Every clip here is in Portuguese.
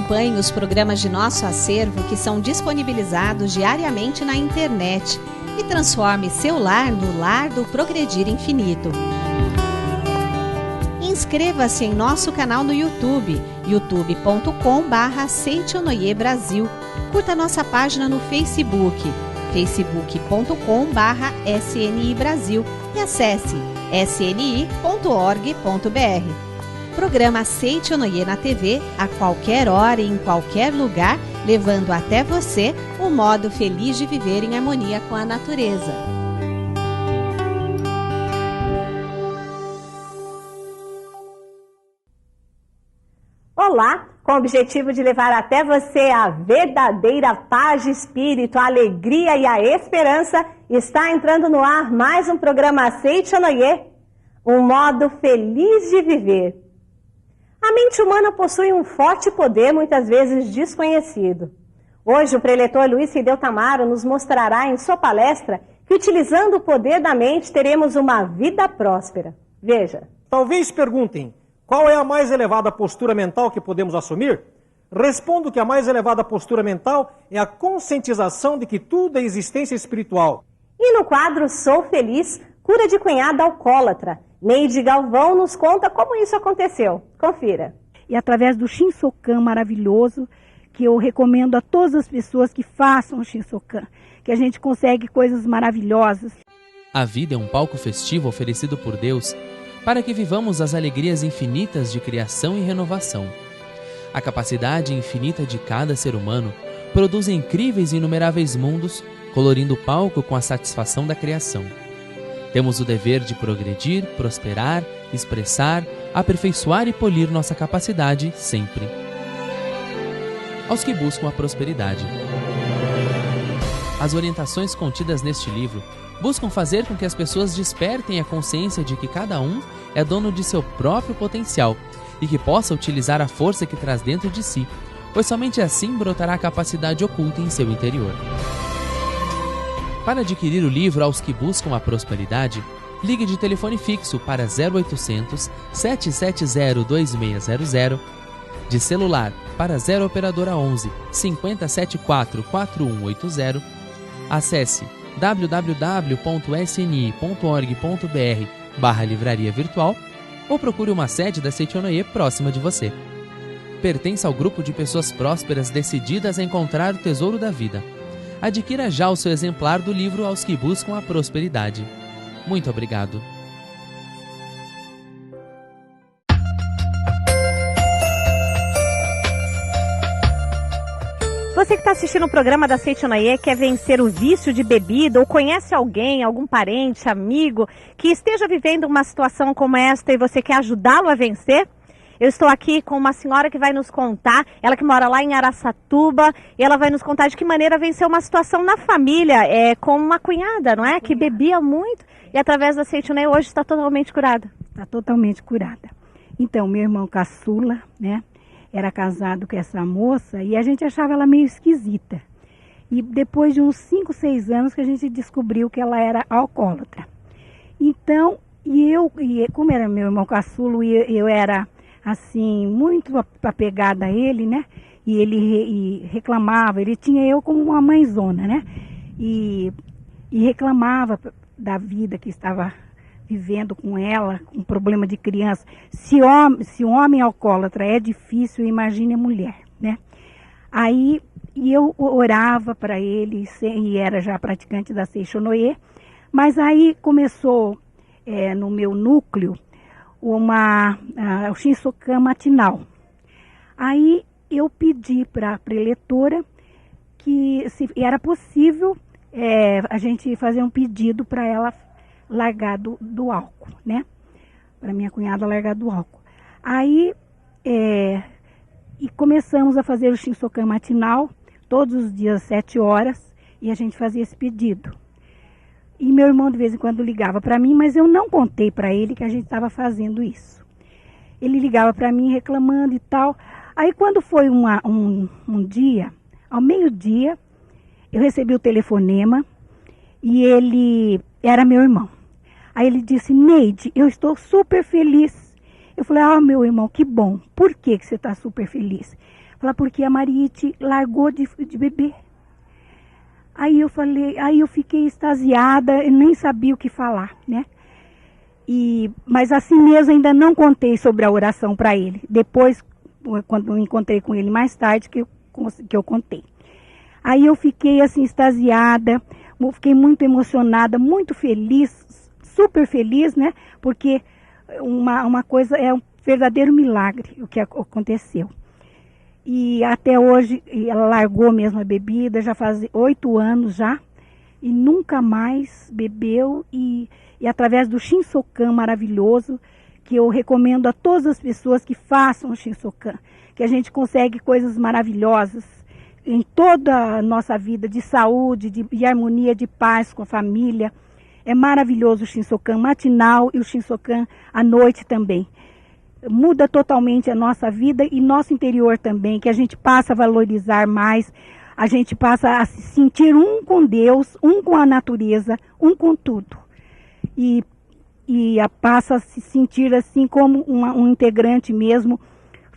Acompanhe os programas de nosso acervo que são disponibilizados diariamente na internet e transforme seu lar no lar do Progredir Infinito. Inscreva-se em nosso canal no YouTube, youtube.com/Seichonoye Brasil. Curta nossa página no Facebook, facebook.com/SNI Brasil e acesse sni.org.br. Programa Seichonoye na TV a qualquer hora e em qualquer lugar, levando até você o modo feliz de viver em harmonia com a natureza. Olá! Com o objetivo de levar até você a verdadeira paz de espírito, a alegria e a esperança, está entrando no ar mais um programa Seichonoye, um modo feliz de viver. A mente humana possui um forte poder, muitas vezes desconhecido. Hoje, o preletor Luiz Fidel Tamaro nos mostrará em sua palestra que, utilizando o poder da mente, teremos uma vida próspera. Veja. Talvez perguntem, qual é a mais elevada postura mental que podemos assumir? Respondo que a mais elevada postura mental é a conscientização de que tudo é existência espiritual. E no quadro Sou Feliz, cura de cunhada alcoólatra, Neide Galvão nos conta como isso aconteceu. Confira. E através do Shinsokan maravilhoso, que eu recomendo a todas as pessoas que façam o Shinsokan, que a gente consegue coisas maravilhosas. A vida é um palco festivo oferecido por Deus para que vivamos as alegrias infinitas de criação e renovação. A capacidade infinita de cada ser humano produz incríveis e inumeráveis mundos, colorindo o palco com a satisfação da criação. Temos o dever de progredir, prosperar, expressar, aperfeiçoar e polir nossa capacidade sempre. Aos que buscam a prosperidade. As orientações contidas neste livro buscam fazer com que as pessoas despertem a consciência de que cada um é dono de seu próprio potencial e que possa utilizar a força que traz dentro de si, pois somente assim brotará a capacidade oculta em seu interior. Para adquirir o livro Aos que buscam a prosperidade, ligue de telefone fixo para 0800 770 2600, de celular para 0 operadora 11 5074 4180, acesse www.sni.org.br/livraria virtual ou procure uma sede da Seichonoye próxima de você. Pertence ao grupo de pessoas prósperas decididas a encontrar o tesouro da vida. Adquira já o seu exemplar do livro Aos que buscam a prosperidade. Muito obrigado. Você que está assistindo o programa da Seichonoye quer vencer o vício de bebida ou conhece alguém, algum parente, amigo, que esteja vivendo uma situação como esta e você quer ajudá-lo a vencer? Eu estou aqui com uma senhora que vai nos contar, ela que mora lá em Araçatuba, e ela vai nos contar de que maneira venceu uma situação na família, com uma cunhada, não é? Que bebia muito e através da Seichonoye hoje está totalmente curada. Está totalmente curada. Então, meu irmão caçula, né, era casado com essa moça e a gente achava ela meio esquisita. E depois de uns 5, 6 anos que a gente descobriu que ela era alcoólatra. Então, como era meu irmão caçulo e eu era assim, muito apegada a ele, né? E ele reclamava, ele tinha eu como uma mãezona, né? E reclamava da vida que estava vivendo com ela, com problema de criança. Se homem alcoólatra é difícil, imagine a mulher, né? Aí eu orava para ele, e era já praticante da Seichonoye, mas aí começou no meu núcleo o Shinsokan matinal. Aí eu pedi para a preletora que se era possível a gente fazer um pedido para ela largar do álcool, né? Para minha cunhada largar do álcool. Aí e começamos a fazer o Shinsokan matinal todos os dias às 7 horas e a gente fazia esse pedido. E meu irmão de vez em quando ligava para mim, mas eu não contei para ele que a gente estava fazendo isso. Ele ligava para mim reclamando e tal. Aí quando foi um dia, ao meio-dia, eu recebi o telefonema e ele era meu irmão. Aí ele disse: Neide, eu estou super feliz. Eu falei: meu irmão, que bom. Por que você está super feliz? Ela, porque a Mariete largou de beber. Aí eu fiquei extasiada, eu nem sabia o que falar, né? Mas assim mesmo ainda não contei sobre a oração para ele. Depois, quando eu encontrei com ele mais tarde, que eu contei. Aí eu fiquei assim extasiada, fiquei muito emocionada, muito feliz, super feliz, né? Porque uma coisa é um verdadeiro milagre o que aconteceu. E até hoje ela largou mesmo a bebida, já faz 8 anos já, e nunca mais bebeu. E através do Shinsokan maravilhoso, que eu recomendo a todas as pessoas que façam o Shinsokan, que a gente consegue coisas maravilhosas em toda a nossa vida, de saúde, de harmonia, de paz com a família. É maravilhoso o Shinsokan matinal e o Shinsokan à noite também. Muda totalmente a nossa vida e nosso interior também, que a gente passa a valorizar mais, a gente passa a se sentir um com Deus, um com a natureza, um com tudo. E passa a se sentir assim como um integrante mesmo,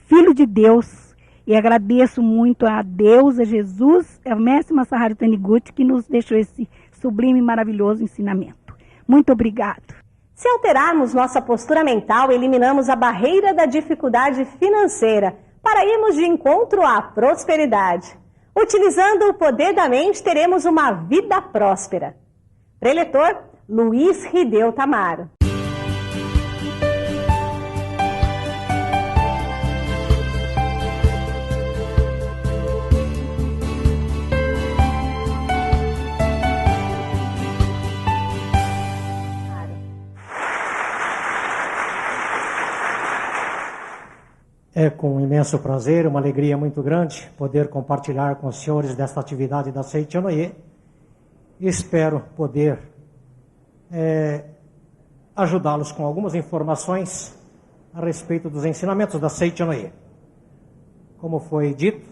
filho de Deus. E agradeço muito a Deus, a Jesus, a Mestre Masaharu Taniguchi, que nos deixou esse sublime e maravilhoso ensinamento. Muito obrigado. Se alterarmos nossa postura mental, eliminamos a barreira da dificuldade financeira para irmos de encontro à prosperidade. Utilizando o poder da mente, teremos uma vida próspera. Preletor Luiz Hideo Tamaro. É com imenso prazer, uma alegria muito grande poder compartilhar com os senhores desta atividade da Seicho no Ie. Espero poder ajudá-los com algumas informações a respeito dos ensinamentos da Seicho no Ie. Como foi dito,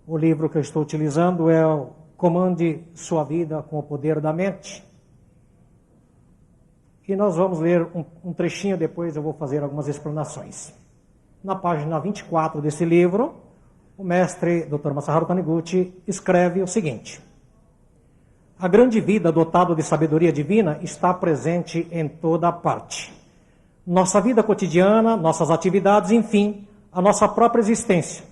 o livro que eu estou utilizando é o Comande Sua Vida com o Poder da Mente. E nós vamos ler um trechinho, depois eu vou fazer algumas explanações. Na página 24 desse livro, o mestre Dr. Masaharu Taniguchi escreve o seguinte: a grande vida dotada de sabedoria divina está presente em toda parte. Nossa vida cotidiana, nossas atividades, enfim, a nossa própria existência,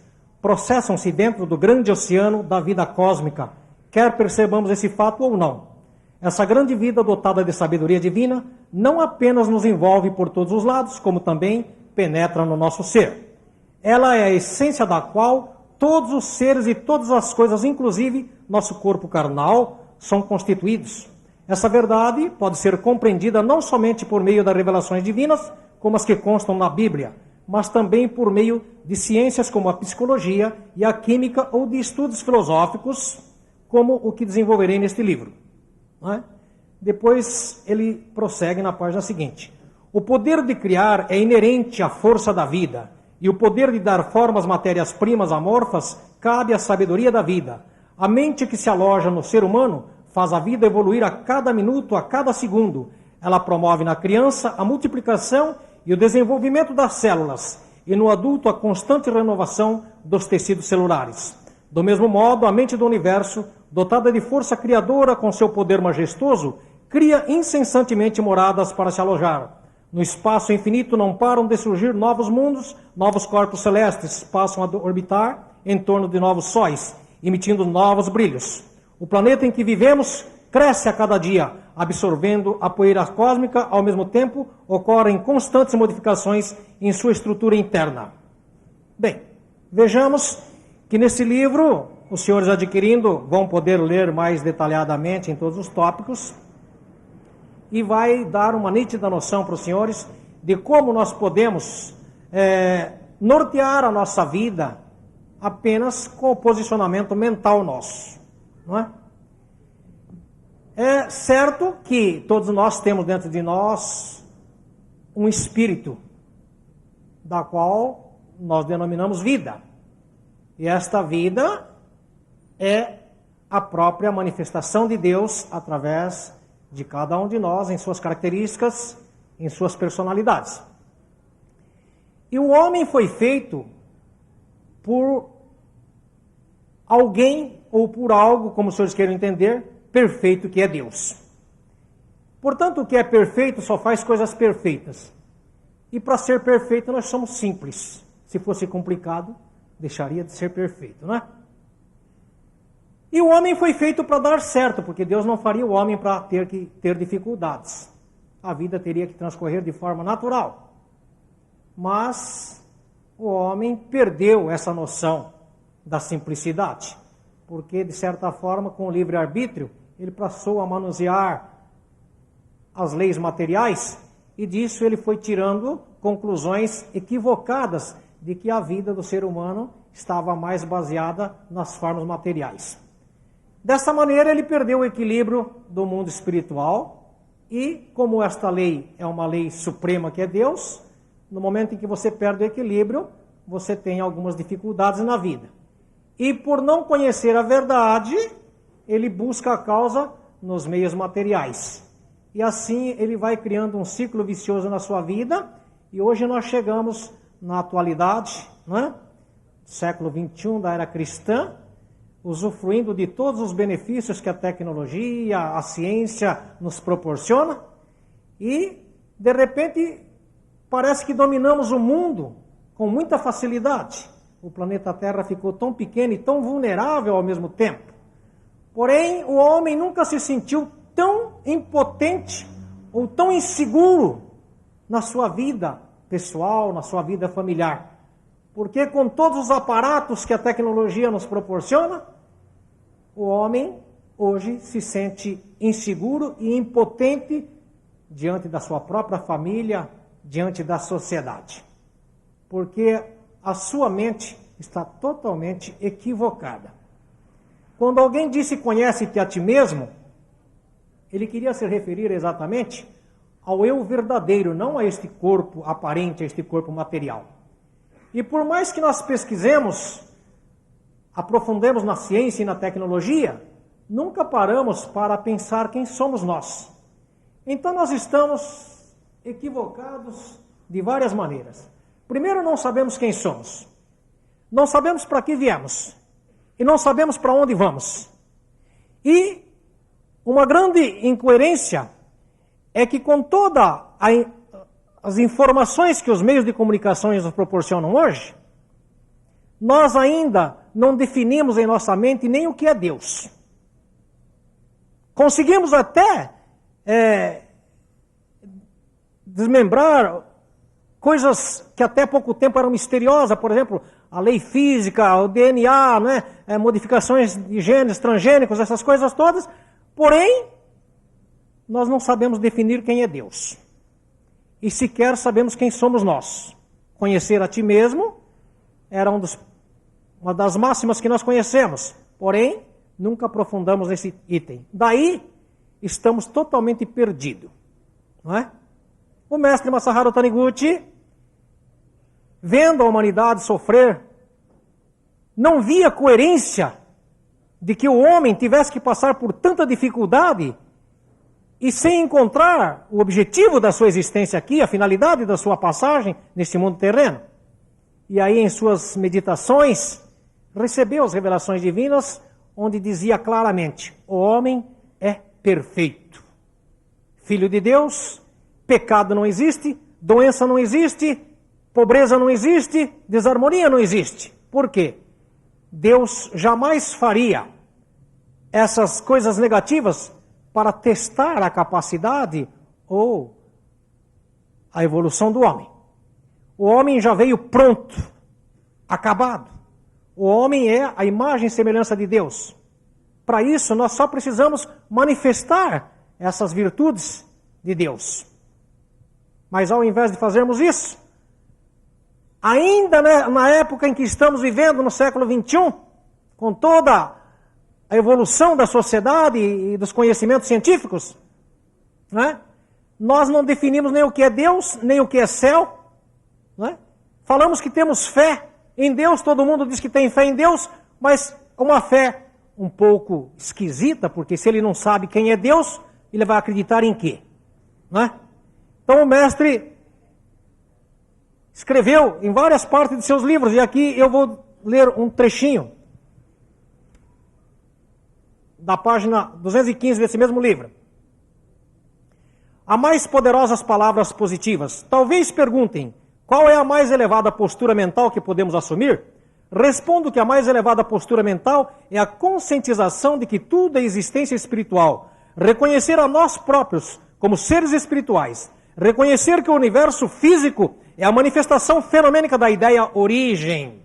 processam-se dentro do grande oceano da vida cósmica, quer percebamos esse fato ou não. Essa grande vida dotada de sabedoria divina não apenas nos envolve por todos os lados, como também penetra no nosso ser. Ela é a essência da qual todos os seres e todas as coisas, inclusive nosso corpo carnal, são constituídos. Essa verdade pode ser compreendida não somente por meio das revelações divinas, como as que constam na Bíblia, mas também por meio de ciências como a psicologia e a química ou de estudos filosóficos, como o que desenvolverei neste livro. Não é? Depois ele prossegue na página seguinte. O poder de criar é inerente à força da vida, e o poder de dar forma às matérias-primas amorfas cabe à sabedoria da vida. A mente que se aloja no ser humano faz a vida evoluir a cada minuto, a cada segundo. Ela promove na criança a multiplicação e o desenvolvimento das células, e no adulto a constante renovação dos tecidos celulares. Do mesmo modo, a mente do universo, dotada de força criadora com seu poder majestoso, cria incessantemente moradas para se alojar. No espaço infinito não param de surgir novos mundos, novos corpos celestes passam a orbitar em torno de novos sóis, emitindo novos brilhos. O planeta em que vivemos cresce a cada dia, absorvendo a poeira cósmica, ao mesmo tempo ocorrem constantes modificações em sua estrutura interna. Bem, vejamos que nesse livro, os senhores adquirindo vão poder ler mais detalhadamente em todos os tópicos, e vai dar uma nítida noção para os senhores de como nós podemos nortear a nossa vida apenas com o posicionamento mental nosso. Não é? É certo que todos nós temos dentro de nós um espírito, da qual nós denominamos vida. E esta vida é a própria manifestação de Deus através de cada um de nós, em suas características, em suas personalidades. E o homem foi feito por alguém ou por algo, como os senhores queiram entender, perfeito que é Deus. Portanto, o que é perfeito só faz coisas perfeitas. E para ser perfeito nós somos simples. Se fosse complicado, deixaria de ser perfeito, não é? E o homem foi feito para dar certo, porque Deus não faria o homem para ter dificuldades. A vida teria que transcorrer de forma natural. Mas o homem perdeu essa noção da simplicidade, porque, de certa forma, com o livre-arbítrio, ele passou a manusear as leis materiais, e disso ele foi tirando conclusões equivocadas de que a vida do ser humano estava mais baseada nas formas materiais. Dessa maneira, ele perdeu o equilíbrio do mundo espiritual, e como esta lei é uma lei suprema que é Deus, no momento em que você perde o equilíbrio, você tem algumas dificuldades na vida. E por não conhecer a verdade, ele busca a causa nos meios materiais. E assim ele vai criando um ciclo vicioso na sua vida. E hoje nós chegamos na atualidade, né? Século XXI, da era cristã, usufruindo de todos os benefícios que a tecnologia, a ciência nos proporciona. E, de repente, parece que dominamos o mundo com muita facilidade. O planeta Terra ficou tão pequeno e tão vulnerável ao mesmo tempo. Porém, o homem nunca se sentiu tão impotente ou tão inseguro na sua vida pessoal, na sua vida familiar. Porque com todos os aparatos que a tecnologia nos proporciona, o homem hoje se sente inseguro e impotente diante da sua própria família, diante da sociedade. Porque a sua mente está totalmente equivocada. Quando alguém disse conhece-te a ti mesmo, ele queria se referir exatamente ao eu verdadeiro, não a este corpo aparente, a este corpo material. E por mais que nós pesquisemos, aprofundemos na ciência e na tecnologia, nunca paramos para pensar quem somos nós. Então nós estamos equivocados de várias maneiras. Primeiro, não sabemos quem somos. Não sabemos para que viemos. E não sabemos para onde vamos. E uma grande incoerência é que com todas as informações que os meios de comunicação nos proporcionam hoje, nós ainda não definimos em nossa mente nem o que é Deus. Conseguimos até desmembrar coisas que até pouco tempo eram misteriosas, por exemplo, a lei física, o DNA, né? Modificações de genes transgênicos, essas coisas todas. Porém, nós não sabemos definir quem é Deus. E sequer sabemos quem somos nós. Conhecer a ti mesmo era uma das máximas que nós conhecemos. Porém, nunca aprofundamos nesse item. Daí, estamos totalmente perdidos. Não é? O mestre Masaharu Taniguchi, vendo a humanidade sofrer, não via coerência de que o homem tivesse que passar por tanta dificuldade e sem encontrar o objetivo da sua existência aqui, a finalidade da sua passagem nesse mundo terreno. E aí, em suas meditações, recebeu as revelações divinas, onde dizia claramente: o homem é perfeito. Filho de Deus, pecado não existe, doença não existe, pobreza não existe, desarmonia não existe. Por quê? Deus jamais faria essas coisas negativas para testar a capacidade ou a evolução do homem. O homem já veio pronto, acabado. O homem é a imagem e semelhança de Deus. Para isso, nós só precisamos manifestar essas virtudes de Deus. Mas ao invés de fazermos isso, ainda na época em que estamos vivendo, no século XXI, com toda a evolução da sociedade e dos conhecimentos científicos, né? Nós não definimos nem o que é Deus, nem o que é céu. Né? Falamos que temos fé em Deus, todo mundo diz que tem fé em Deus, mas uma fé um pouco esquisita, porque se ele não sabe quem é Deus, ele vai acreditar em quê? Né? Então o mestre escreveu em várias partes de seus livros, e aqui eu vou ler um trechinho da página 215 desse mesmo livro. Há mais poderosas palavras positivas. Talvez perguntem, qual é a mais elevada postura mental que podemos assumir? Respondo que a mais elevada postura mental é a conscientização de que tudo é existência espiritual. Reconhecer a nós próprios como seres espirituais. Reconhecer que o universo físico é a manifestação fenomênica da ideia origem.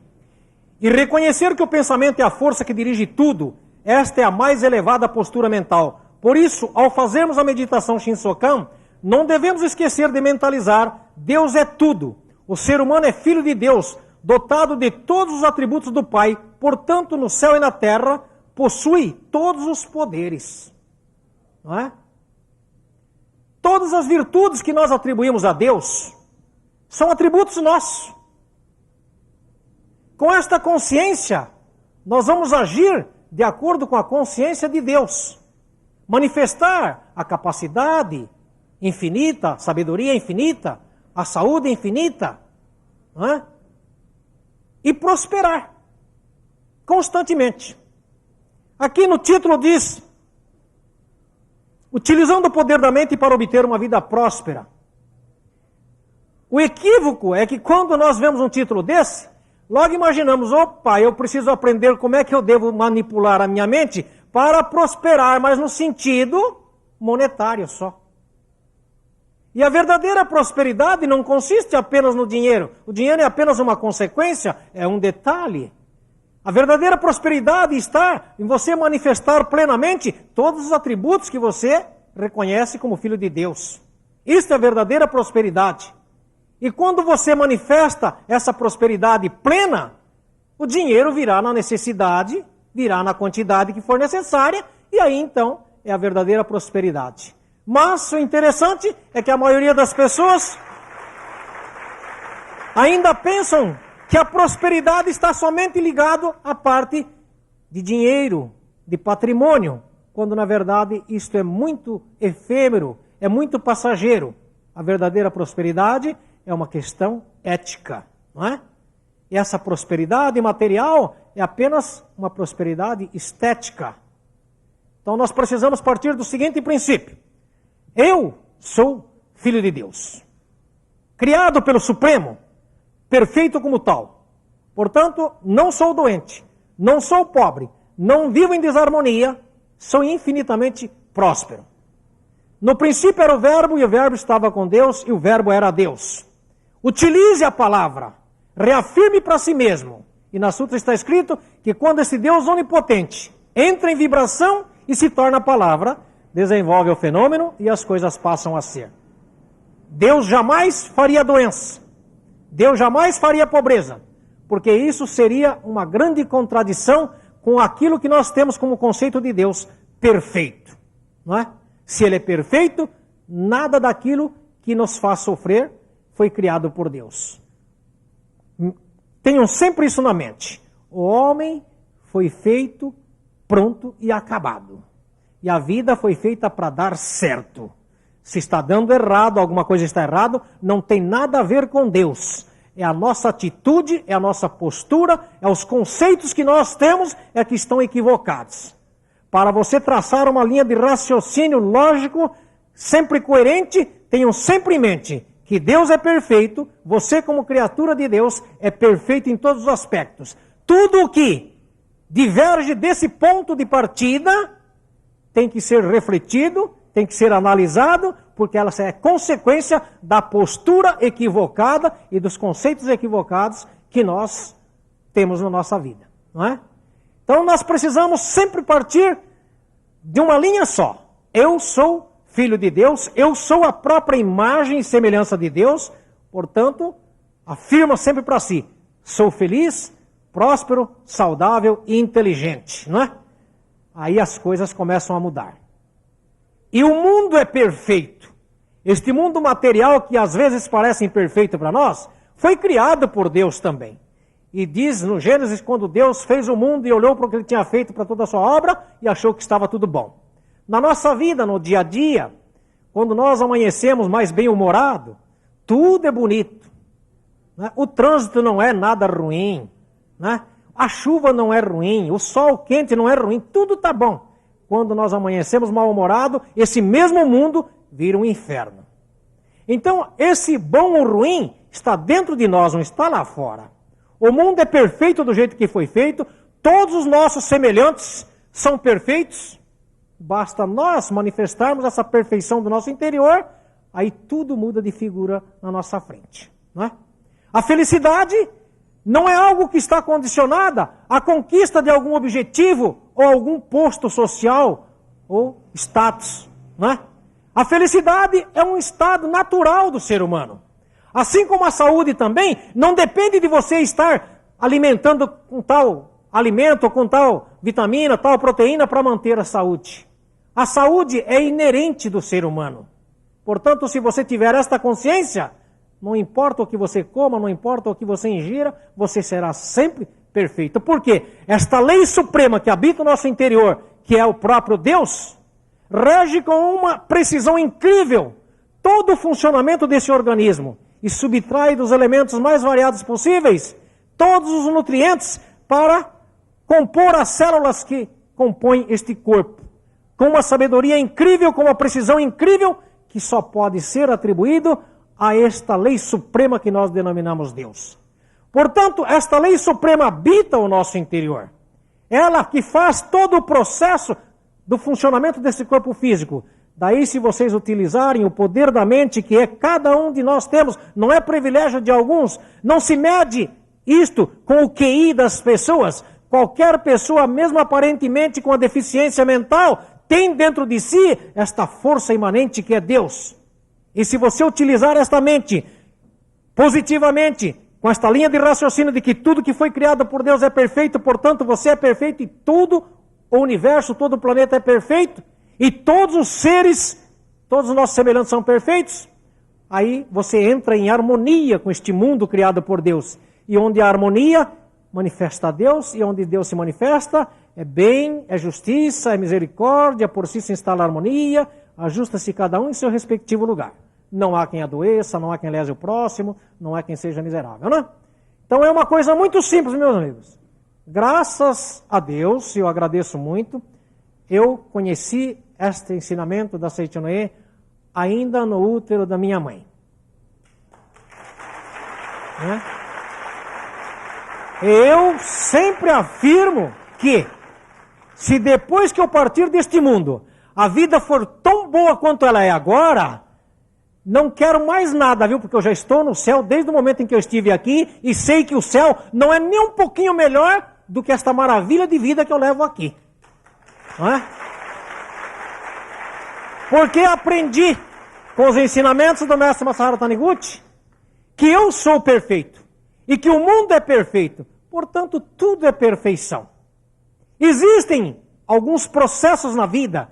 E reconhecer que o pensamento é a força que dirige tudo. Esta é a mais elevada postura mental. Por isso, ao fazermos a meditação Shinsokan, não devemos esquecer de mentalizar: Deus é tudo. O ser humano é filho de Deus, dotado de todos os atributos do Pai, portanto, no céu e na terra, possui todos os poderes. Não é? Todas as virtudes que nós atribuímos a Deus são atributos nossos. Com esta consciência, nós vamos agir de acordo com a consciência de Deus. Manifestar a capacidade infinita, a sabedoria infinita, a saúde infinita, não é? E prosperar constantemente. Aqui no título diz: utilizando o poder da mente para obter uma vida próspera. O equívoco é que quando nós vemos um título desse, logo imaginamos: opa, eu preciso aprender como é que eu devo manipular a minha mente para prosperar, mas no sentido monetário só. E a verdadeira prosperidade não consiste apenas no dinheiro. O dinheiro é apenas uma consequência, é um detalhe. A verdadeira prosperidade está em você manifestar plenamente todos os atributos que você reconhece como filho de Deus. Isso é a verdadeira prosperidade. E quando você manifesta essa prosperidade plena, o dinheiro virá na necessidade, virá na quantidade que for necessária, e aí então é a verdadeira prosperidade. Mas o interessante é que a maioria das pessoas ainda pensam que a prosperidade está somente ligada à parte de dinheiro, de patrimônio, quando na verdade isto é muito efêmero, é muito passageiro. A verdadeira prosperidade é uma questão ética, não é? E essa prosperidade material é apenas uma prosperidade estética. Então nós precisamos partir do seguinte princípio: eu sou filho de Deus, criado pelo Supremo, perfeito como tal. Portanto, não sou doente, não sou pobre, não vivo em desarmonia, sou infinitamente próspero. No princípio era o Verbo, e o Verbo estava com Deus, e o Verbo era Deus. Utilize a palavra, reafirme para si mesmo. E na Sutra está escrito que quando esse Deus onipotente entra em vibração e se torna palavra, desenvolve o fenômeno e as coisas passam a ser. Deus jamais faria doença. Deus jamais faria pobreza. Porque isso seria uma grande contradição com aquilo que nós temos como conceito de Deus perfeito. Não é? Se Ele é perfeito, nada daquilo que nos faz sofrer foi criado por Deus. Tenham sempre isso na mente. O homem foi feito, pronto e acabado. E a vida foi feita para dar certo. Se está dando errado, alguma coisa está errado, não tem nada a ver com Deus. É a nossa atitude, é a nossa postura, é os conceitos que nós temos é que estão equivocados. Para você traçar uma linha de raciocínio lógico, sempre coerente, tenham sempre em mente que Deus é perfeito, você como criatura de Deus é perfeito em todos os aspectos. Tudo o que diverge desse ponto de partida tem que ser refletido, tem que ser analisado, porque ela é consequência da postura equivocada e dos conceitos equivocados que nós temos na nossa vida, não é? Então nós precisamos sempre partir de uma linha só. Eu sou filho de Deus, eu sou a própria imagem e semelhança de Deus, portanto, afirma sempre para si: sou feliz, próspero, saudável e inteligente, não é? Aí as coisas começam a mudar. E o mundo é perfeito. Este mundo material que às vezes parece imperfeito para nós, foi criado por Deus também. E diz no Gênesis, quando Deus fez o mundo e olhou para o que Ele tinha feito para toda a sua obra e achou que estava tudo bom. Na nossa vida, no dia a dia, quando nós amanhecemos mais bem-humorado, tudo é bonito. Né? O trânsito não é nada ruim. Né? A chuva não é ruim, o sol quente não é ruim, tudo está bom. quando nós amanhecemos mal-humorado, esse mesmo mundo vira um inferno. Então, esse bom ou ruim está dentro de nós, não está lá fora. O mundo é perfeito do jeito que foi feito, todos os nossos semelhantes são perfeitos, basta nós manifestarmos essa perfeição do nosso interior, aí tudo muda de figura na nossa frente. Não é? A felicidade não é algo que está condicionada à conquista de algum objetivo ou algum posto social ou status. Não é? A felicidade é um estado natural do ser humano. Assim como a saúde também, não depende de você estar alimentando com tal alimento, com tal vitamina, tal proteína para manter a saúde. A saúde é inerente do ser humano. Portanto, se você tiver esta consciência, não importa o que você coma, não importa o que você ingira, você será sempre perfeito. Por quê? Esta lei suprema que habita o nosso interior, que é o próprio Deus, rege com uma precisão incrível todo o funcionamento desse organismo e subtrai dos elementos mais variados possíveis todos os nutrientes para compor as células que compõem este corpo, com uma sabedoria incrível, com uma precisão incrível, que só pode ser atribuído a esta lei suprema que nós denominamos Deus. Portanto, esta lei suprema habita o nosso interior. Ela que faz todo o processo do funcionamento desse corpo físico. Daí, se vocês utilizarem o poder da mente, que é cada um de nós temos, não é privilégio de alguns, não se mede isto com o QI das pessoas. Qualquer pessoa, mesmo aparentemente com a deficiência mental, tem dentro de si esta força imanente que é Deus. E se você utilizar esta mente positivamente, com esta linha de raciocínio de que tudo que foi criado por Deus é perfeito, portanto você é perfeito e tudo, o universo, todo o planeta é perfeito, e todos os seres, todos os nossos semelhantes são perfeitos, aí você entra em harmonia com este mundo criado por Deus. E onde há harmonia, manifesta a Deus, e onde Deus se manifesta, é bem, é justiça, é misericórdia, por si se instala a harmonia, ajusta-se cada um em seu respectivo lugar. Não há quem adoeça, não há quem lese o próximo, não há quem seja miserável, né? Então é uma coisa muito simples, meus amigos. Graças a Deus, eu agradeço muito, eu conheci este ensinamento da Seichonoye ainda no útero da minha mãe. Né? Eu sempre afirmo que, se depois que eu partir deste mundo, a vida for tão boa quanto ela é agora, não quero mais nada, viu? Porque eu já estou no céu desde o momento em que eu estive aqui e sei que o céu não é nem um pouquinho melhor do que esta maravilha de vida que eu levo aqui. Não é? Porque aprendi com os ensinamentos do mestre Masaharu Taniguchi que eu sou perfeito e que o mundo é perfeito. Portanto, tudo é perfeição. Existem alguns processos na vida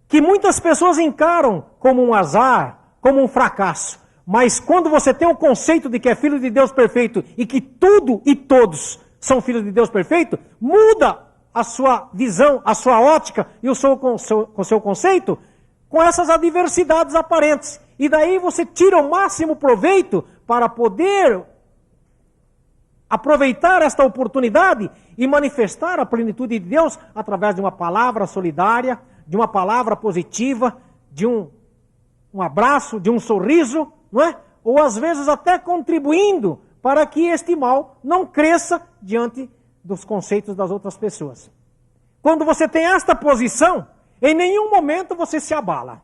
que muitas pessoas encaram como um azar, como um fracasso. Mas quando você tem o conceito de que é filho de Deus perfeito e que tudo e todos são filhos de Deus perfeito, muda a sua visão, a sua ótica e o seu conceito com essas adversidades aparentes. E daí você tira o máximo proveito para poder aproveitar esta oportunidade e manifestar a plenitude de Deus através de uma palavra solidária, de uma palavra positiva, de um abraço, de um sorriso, não é? Ou às vezes até contribuindo para que este mal não cresça diante dos conceitos das outras pessoas. Quando você tem esta posição, em nenhum momento você se abala.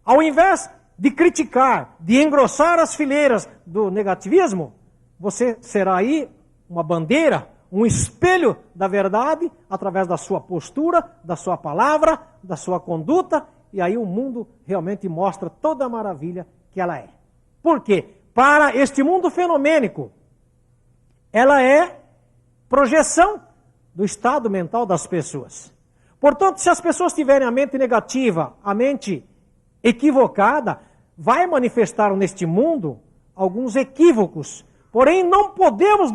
Ao invés de criticar, de engrossar as fileiras do negativismo, você será aí uma bandeira, um espelho da verdade, através da sua postura, da sua palavra, da sua conduta, e aí o mundo realmente mostra toda a maravilha que ela é. Por quê? Para este mundo fenomênico, ela é projeção do estado mental das pessoas. Portanto, se as pessoas tiverem a mente negativa, a mente equivocada, vai manifestar neste mundo alguns equívocos. Porém, não podemos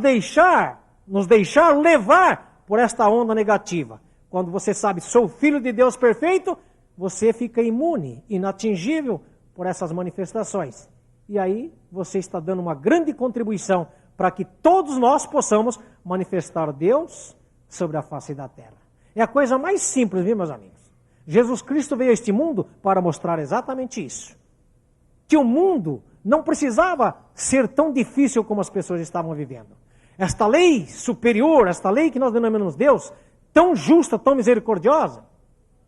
nos deixar levar por esta onda negativa. Quando você sabe, sou filho de Deus perfeito, você fica imune, inatingível por essas manifestações. E aí você está dando uma grande contribuição para que todos nós possamos manifestar Deus sobre a face da terra. É a coisa mais simples, viu, meus amigos? Jesus Cristo veio a este mundo para mostrar exatamente isso. Que o mundo não precisava ser tão difícil como as pessoas estavam vivendo. Esta lei superior, esta lei que nós denominamos Deus, tão justa, tão misericordiosa,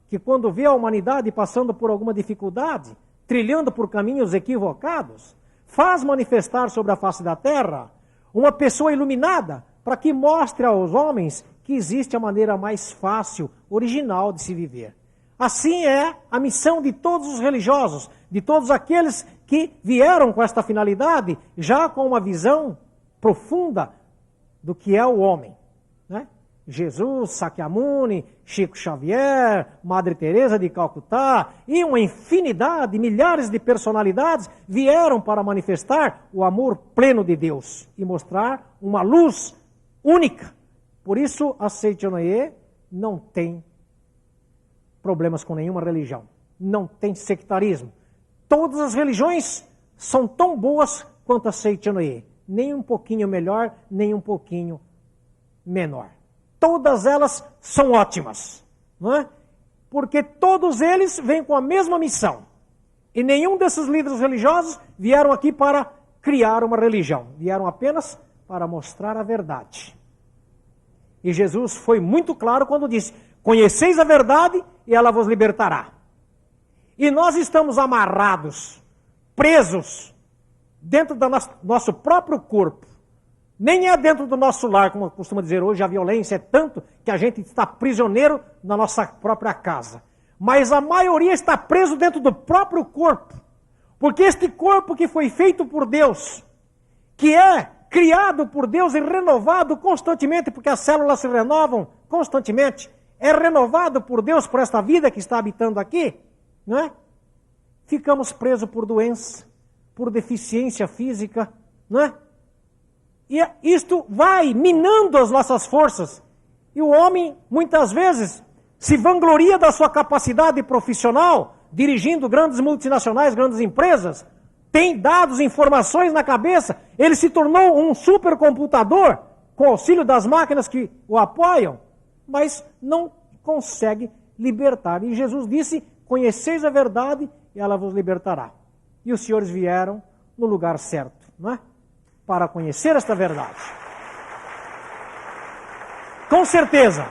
que quando vê a humanidade passando por alguma dificuldade, trilhando por caminhos equivocados, faz manifestar sobre a face da terra uma pessoa iluminada para que mostre aos homens que existe a maneira mais fácil, original de se viver. Assim é a missão de todos os religiosos, de todos aqueles que vieram com esta finalidade, já com uma visão profunda do que é o homem, né? Jesus, Sakyamuni, Chico Xavier, Madre Teresa de Calcutá e uma infinidade, milhares de personalidades vieram para manifestar o amor pleno de Deus e mostrar uma luz única. Por isso, a Seichonoye não tem problemas com nenhuma religião, não tem sectarismo. Todas as religiões são tão boas quanto a Seichonoye, nem um pouquinho melhor, nem um pouquinho menor. Todas elas são ótimas, não é? Porque todos eles vêm com a mesma missão. E nenhum desses líderes religiosos vieram aqui para criar uma religião. Vieram apenas para mostrar a verdade. E Jesus foi muito claro quando disse: conheceis a verdade e ela vos libertará. E nós estamos amarrados, presos, dentro do nosso próprio corpo. Nem é dentro do nosso lar, como costuma dizer hoje, a violência é tanto que a gente está prisioneiro na nossa própria casa. Mas a maioria está preso dentro do próprio corpo. Porque este corpo que foi feito por Deus, que é criado por Deus e renovado constantemente, porque as células se renovam constantemente, é renovado por Deus, por esta vida que está habitando aqui, não é? Ficamos presos por doença, por deficiência física, não é? E isto vai minando as nossas forças. E o homem, muitas vezes, se vangloria da sua capacidade profissional, dirigindo grandes multinacionais, grandes empresas, tem dados, informações na cabeça, ele se tornou um supercomputador, com auxílio das máquinas que o apoiam, mas não consegue libertar. E Jesus disse: conheceis a verdade e ela vos libertará. E os senhores vieram no lugar certo, não é? Para conhecer esta verdade. Com certeza,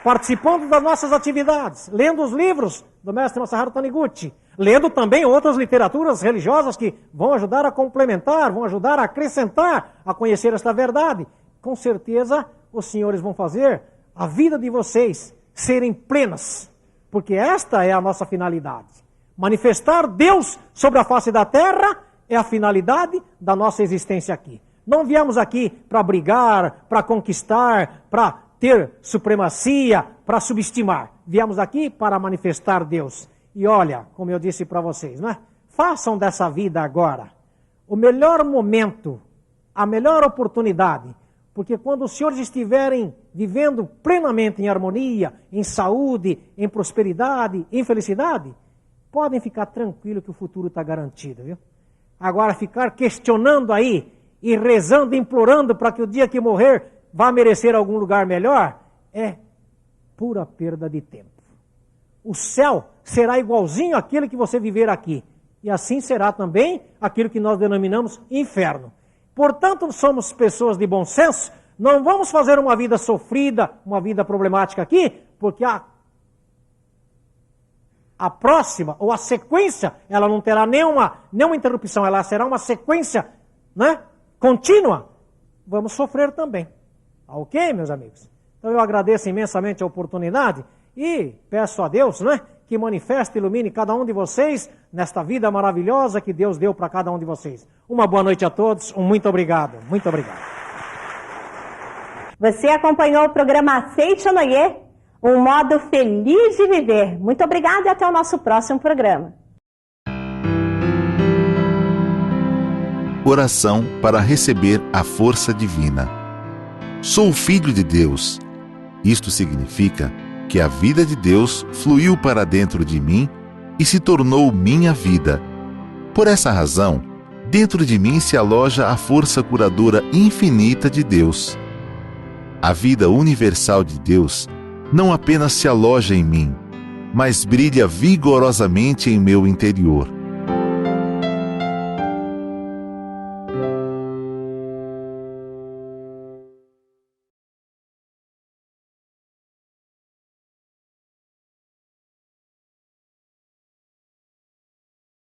participando das nossas atividades, lendo os livros do mestre Masaharu Taniguchi, lendo também outras literaturas religiosas que vão ajudar a complementar, vão ajudar a acrescentar, a conhecer esta verdade, com certeza os senhores vão fazer a vida de vocês serem plenas, porque esta é a nossa finalidade. Manifestar Deus sobre a face da terra é a finalidade da nossa existência aqui. Não viemos aqui para brigar, para conquistar, para ter supremacia, para subestimar. Viemos aqui para manifestar Deus. E olha, como eu disse para vocês, né? Façam dessa vida agora o melhor momento, a melhor oportunidade. Porque quando os senhores estiverem vivendo plenamente em harmonia, em saúde, em prosperidade, em felicidade, podem ficar tranquilos que o futuro está garantido, viu? Agora, ficar questionando aí e rezando, implorando para que o dia que morrer vá merecer algum lugar melhor, é pura perda de tempo. O céu será igualzinho àquele que você viver aqui. E assim será também aquilo que nós denominamos inferno. Portanto, somos pessoas de bom senso, não vamos fazer uma vida sofrida, uma vida problemática aqui, porque a próxima, ou a sequência, ela não terá nenhuma interrupção, ela será uma sequência, né, contínua. Vamos sofrer também. Ok, meus amigos? Então eu agradeço imensamente a oportunidade e peço a Deus, né, que manifeste e ilumine cada um de vocês nesta vida maravilhosa que Deus deu para cada um de vocês. Uma boa noite a todos, um muito obrigado. Muito obrigado. Você acompanhou o programa Seichonoye, um modo feliz de viver. Muito obrigada e até o nosso próximo programa. Oração para receber a força divina. Sou filho de Deus. Isto significa que a vida de Deus fluiu para dentro de mim e se tornou minha vida. Por essa razão, dentro de mim se aloja a força curadora infinita de Deus. A vida universal de Deus não apenas se aloja em mim, mas brilha vigorosamente em meu interior.